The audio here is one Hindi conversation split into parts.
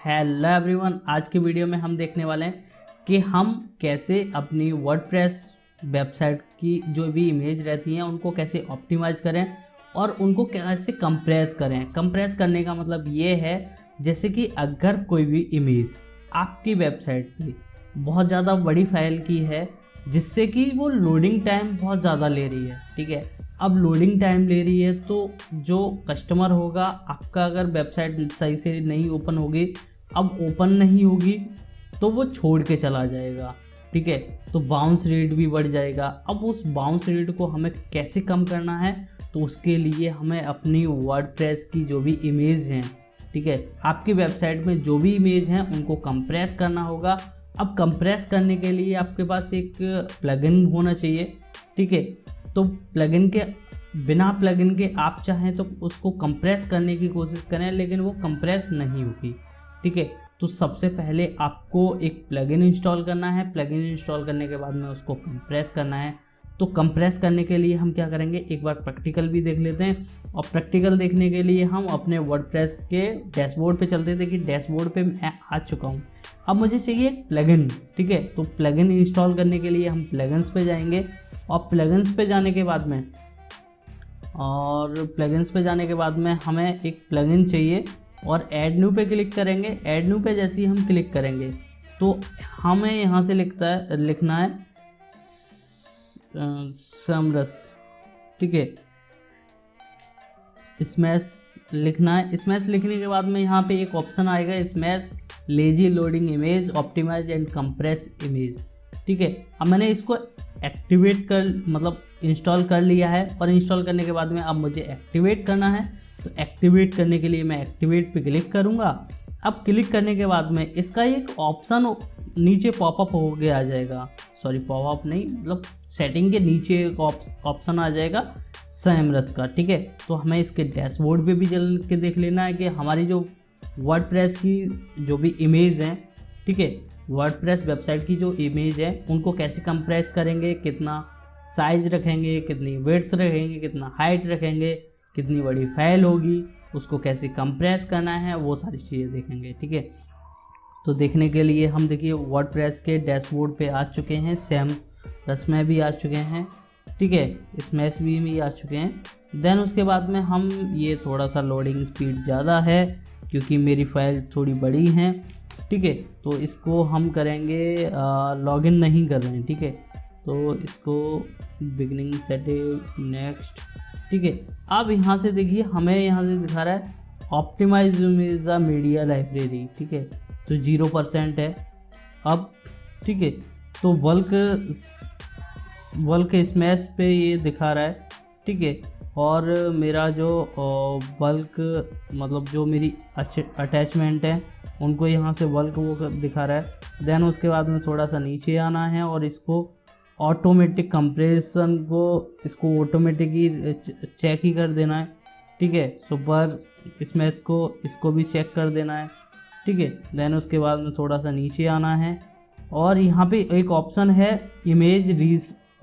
हेलो एवरीवन, आज के वीडियो में हम देखने वाले हैं कि हम कैसे अपनी वर्डप्रेस वेबसाइट की जो भी इमेज रहती हैं उनको कैसे ऑप्टिमाइज करें और उनको कैसे कंप्रेस करें। कंप्रेस करने का मतलब ये है जैसे कि अगर कोई भी इमेज आपकी वेबसाइट पे बहुत ज़्यादा बड़ी फाइल की है जिससे कि वो लोडिंग टाइम बहुत ज़्यादा ले रही है, ठीक है। अब लोडिंग टाइम ले रही है तो जो कस्टमर होगा, आपका अगर वेबसाइट सही से नहीं ओपन होगी, अब ओपन नहीं होगी तो वो छोड़ के चला जाएगा, ठीक है। तो बाउंस रेट भी बढ़ जाएगा। अब उस बाउंस रेट को हमें कैसे कम करना है, तो उसके लिए हमें अपनी वर्डप्रेस की जो भी इमेज हैं, ठीक है, आपकी वेबसाइट में जो भी इमेज हैं उनको कंप्रेस करना होगा। अब कंप्रेस करने के लिए आपके पास एक प्लगइन होना चाहिए, ठीक है। तो बिना प्लगइन के आप चाहें तो उसको कंप्रेस करने की कोशिश करें, लेकिन वो कंप्रेस नहीं होगी, ठीक है। तो सबसे पहले आपको एक प्लगइन इंस्टॉल करना है। प्लगइन इंस्टॉल करने के बाद में उसको कंप्रेस करना है। तो कंप्रेस करने के लिए हम क्या करेंगे, एक बार प्रैक्टिकल भी देख लेते हैं। और प्रैक्टिकल देखने के लिए हम अपने वर्डप्रेस के डैशबोर्ड पे चलते थे कि डैशबोर्ड पे मैं आ चुका हूँ। अब मुझे चाहिए एक प्लगइन, ठीक है। तो प्लगइन इंस्टॉल करने के लिए हम प्लगइन्स पे जाएंगे और प्लगइन्स पे जाने के बाद में हमें एक प्लगइन चाहिए और ऐड न्यू पे क्लिक करेंगे। ऐड न्यू पे जैसे ही हम क्लिक करेंगे तो हमें यहाँ से लिखना है समरस, ठीक है। स्मैश लिखना है। स्मैश लिखने के बाद में यहाँ पे एक ऑप्शन आएगा, Smush lazy loading image optimise and compress image, ठीक है। अब मैंने इसको इंस्टॉल कर लिया है और इंस्टॉल करने के बाद में अब मुझे एक्टिवेट करना है। तो एक्टिवेट करने के लिए मैं एक्टिवेट पे क्लिक करूँगा। अब क्लिक करने के बाद में इसका एक ऑप्शन नीचे पॉपअप हो गया आ जाएगा, सॉरी पॉपअप नहीं, मतलब सेटिंग के नीचे एक ऑप्शन आ जाएगा सेमरस का, ठीक है। तो हमें इसके डैशबोर्ड पे भी चल के देख लेना है कि हमारी जो वर्डप्रेस की जो भी इमेज हैं, ठीक है, वर्डप्रेस वेबसाइट की जो इमेज है उनको कैसे कंप्रेस करेंगे, कितना साइज रखेंगे, कितनी विड्थ रखेंगे, कितना हाइट रखेंगे, कितनी बड़ी फाइल होगी, उसको कैसे कंप्रेस करना है, वो सारी चीज़ें देखेंगे, ठीक है। तो देखने के लिए हम देखिए वर्डप्रेस के डैशबोर्ड पे आ चुके हैं, सेमरस में भी आ चुके हैं, ठीक है, स्मैश भी आ चुके हैं। देन उसके बाद में हम ये थोड़ा सा लोडिंग स्पीड ज़्यादा है क्योंकि मेरी फाइल थोड़ी बड़ी हैं, ठीक है। तो इसको हम करेंगे, लॉगिन नहीं कर रहे हैं, ठीक है। तो इसको बिगनिंग सेटिंग नेक्स्ट, ठीक है। अब यहाँ से देखिए हमें यहाँ से दिखा रहा है optimise image the media library, ठीक है। तो 0% है अब, ठीक है। तो बल्क स्मैश पे ये दिखा रहा है, ठीक है। और मेरा जो बल्क मतलब जो मेरी अटैचमेंट है उनको यहाँ से बल्क वो दिखा रहा है। देन उसके बाद में थोड़ा सा नीचे आना है और इसको ऑटोमेटिक कंप्रेशन को इसको ऑटोमेटिक ही चेक ही कर देना है, ठीक है। सुपर स्मैश को इसको भी चेक कर देना है, ठीक है। देन उसके बाद में थोड़ा सा नीचे आना है और यहाँ पे एक ऑप्शन है इमेज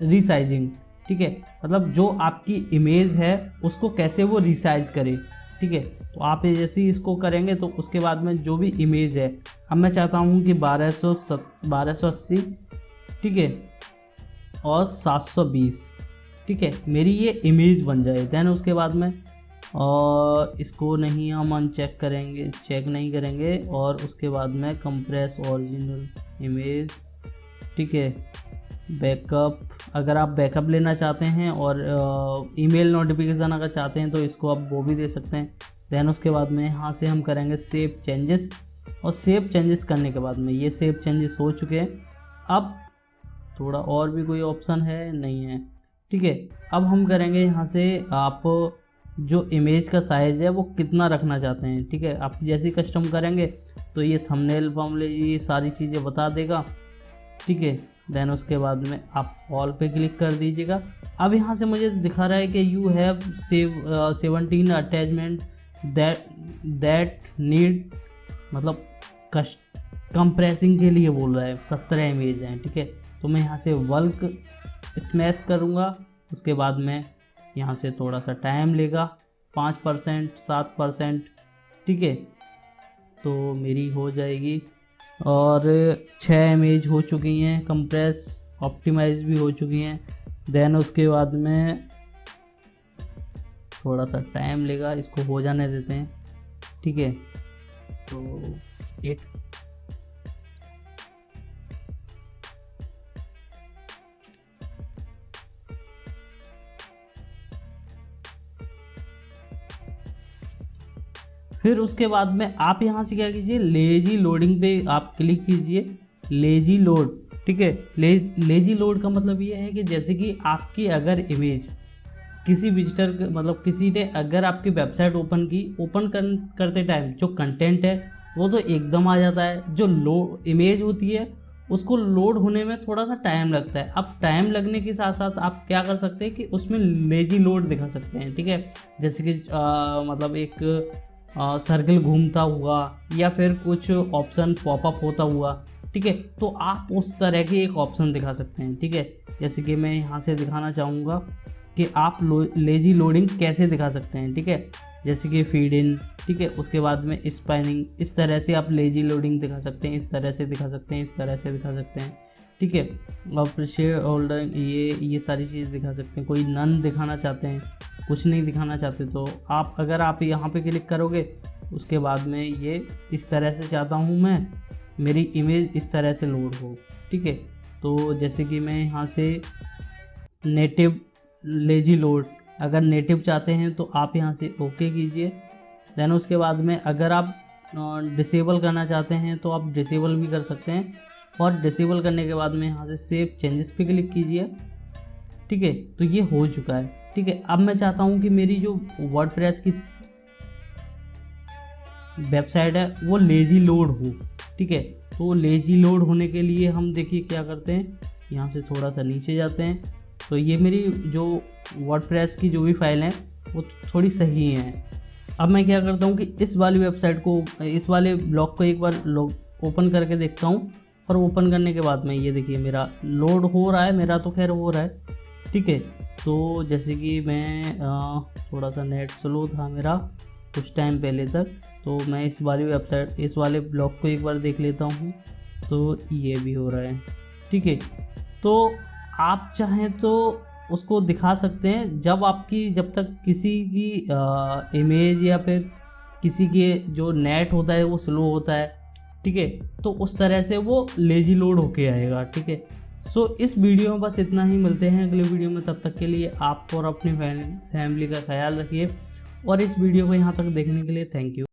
रीसाइजिंग, ठीक है। मतलब जो आपकी इमेज है उसको कैसे वो रिसाइज करे, ठीक है। तो आप जैसे ही इसको करेंगे तो उसके बाद में जो भी इमेज है, अब मैं चाहता हूँ कि 1280, ठीक है, और 720, ठीक है, मेरी ये इमेज बन जाए। देन उसके बाद में और इसको नहीं हम अनचेक करेंगे, चेक नहीं करेंगे। और उसके बाद में कंप्रेस ओरिजिनल इमेज, ठीक है, बैकअप, अगर आप बैकअप लेना चाहते हैं और ईमेल नोटिफिकेशन अगर चाहते हैं तो इसको आप वो भी दे सकते हैं। देन उसके बाद में यहाँ से हम करेंगे सेव चेंजेस और सेव चेंजेस करने के बाद में ये सेव चेंजेस हो चुके हैं। अब थोड़ा और भी कोई ऑप्शन है नहीं है, ठीक है। अब हम करेंगे यहाँ से आप जो इमेज का साइज़ है वो कितना रखना चाहते हैं, ठीक है। आप जैसे कस्टम करेंगे तो ये थंबनेल ये सारी चीज़ें बता देगा, ठीक है। देन उसके बाद में आप ऑल पे क्लिक कर दीजिएगा। अब यहाँ से मुझे दिखा रहा है कि you have 17 attachment that need, मतलब कंप्रेसिंग के लिए बोल रहा है, 17 इमेज हैं, ठीक है। तो मैं यहाँ से बल्क स्मैश करूँगा। उसके बाद में यहाँ से थोड़ा सा टाइम लेगा, 5%, 7%, ठीक है। तो मेरी हो जाएगी। और 6 इमेज हो चुकी हैं, कंप्रेस ऑप्टिमाइज भी हो चुकी हैं। देन उसके बाद में थोड़ा सा टाइम लेगा, इसको हो जाने देते हैं, ठीक है। तो 8 फिर उसके बाद में आप यहाँ से क्या कीजिए, लेजी लोडिंग पे आप क्लिक कीजिए, लेजी लोड, ठीक है। लेजी लोड का मतलब ये है कि जैसे कि आपकी अगर इमेज किसी विजिटर मतलब किसी ने अगर आपकी वेबसाइट ओपन की, करते टाइम जो कंटेंट है वो तो एकदम आ जाता है, जो इमेज होती है उसको लोड होने में थोड़ा सा टाइम लगता है। अब टाइम लगने के साथ साथ आप क्या कर सकते हैं कि उसमें लेजी लोड दिखा सकते हैं, ठीक है। जैसे कि मतलब एक सर्कल घूमता हुआ या फिर कुछ ऑप्शन पॉपअप होता हुआ, ठीक है। तो आप उस तरह के एक ऑप्शन दिखा सकते हैं, ठीक है। जैसे कि मैं यहाँ से दिखाना चाहूँगा कि आप लेजी लोडिंग कैसे दिखा सकते हैं, ठीक है। जैसे कि फीड इन, ठीक है। उसके बाद में स्पैनिंग, इस तरह से आप लेजी लोडिंग दिखा सकते हैं, इस तरह से दिखा सकते हैं, इस तरह से दिखा सकते हैं, ठीक है। और शेयर होल्डर ये सारी चीज़ दिखा सकते हैं। कोई नन दिखाना चाहते हैं, कुछ नहीं दिखाना चाहते, तो आप अगर आप यहाँ पे क्लिक करोगे उसके बाद में ये इस तरह से चाहता हूँ मैं मेरी इमेज इस तरह से लोड हो, ठीक है। तो जैसे कि मैं यहाँ से नेटिव लेजी लोड, अगर नेटिव चाहते हैं तो आप यहाँ से ओके कीजिए। देन उसके बाद में अगर आप डिसेबल करना चाहते हैं तो आप डिसेबल भी कर सकते हैं। और डिसेबल करने के बाद में यहाँ से सेव चेंजेस पे क्लिक कीजिए, ठीक है। तो ये हो चुका है, ठीक है। अब मैं चाहता हूँ कि मेरी जो वर्डप्रेस की वेबसाइट है वो लेजी लोड हो, ठीक है। तो लेजी लोड होने के लिए हम देखिए क्या करते हैं, यहाँ से थोड़ा सा नीचे जाते हैं। तो ये मेरी जो वर्डप्रेस की जो भी फाइल है वो थोड़ी सही है। अब मैं क्या करता हूँ कि इस वाली वेबसाइट को, इस वाले ब्लॉग को एक बार ओपन करके देखता हूँ। और ओपन करने के बाद में ये देखिए मेरा लोड हो रहा है, मेरा तो खैर हो रहा है, ठीक है। तो जैसे कि मैं थोड़ा सा नेट स्लो था मेरा कुछ टाइम पहले तक, तो मैं इस वाली वेबसाइट, इस वाले ब्लॉग को एक बार देख लेता हूँ। तो ये भी हो रहा है, ठीक है। तो आप चाहें तो उसको दिखा सकते हैं जब तक किसी की इमेज या फिर किसी के जो नेट होता है वो स्लो होता है, ठीक है। तो उस तरह से वो लेजी लोड होके आएगा, ठीक है। सो इस वीडियो में बस इतना ही, मिलते हैं अगले वीडियो में। तब तक के लिए आप और अपनी फैमिली का ख्याल रखिए। और इस वीडियो को यहाँ तक देखने के लिए थैंक यू।